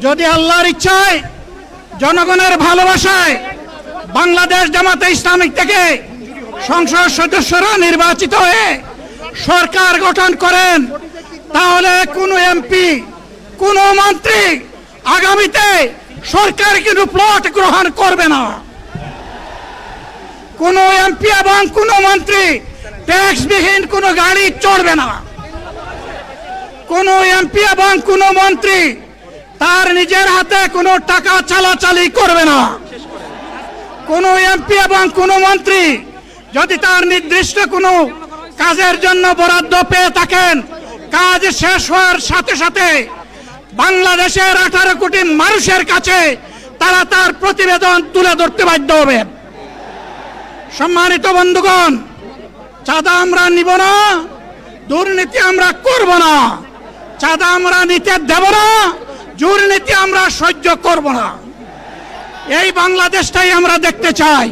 যদি আল্লাহর ইচ্ছায় জনগণের ভালোবাসায় বাংলাদেশ জামাতে ইসলামী থেকে সংসদ সদস্যরা নির্বাচিত হয়ে সরকার গঠন করেন, তাহলে কোনো এমপি, কোনো মন্ত্রী আগামীতে সরকার কিন্তু প্লট গ্রহণ করবে না। কোনো এমপি এবং কোনো মন্ত্রী ট্যাক্সবিহীন কোনো গাড়ি চড়বে না। কোনো এমপি এবং কোনো মন্ত্রী তার নিজের হাতে কোনো টাকা চালাচালি করবে না। কোনো এমপি এবং কোনো মন্ত্রী যদি তার নির্দিষ্ট কোনো কাজের জন্য বরাদ্দ পেয়ে থাকেন, কাজ শেষ হওয়ার সাথে সাথে বাংলাদেশের 18 কোটি মানুষের কাছে তারা তার প্রতিবেদন তুলে ধরতে বাধ্য হবে। সম্মানিত বন্ধুগণ, চাঁদা আমরা নিব না, দুর্নীতি আমরা করব না। চাঁদা আমরা নিতে দেব না, দুর্নীতি আমরা সহ্য করব না। এই বাংলাদেশটাই আমরা দেখতে চাই।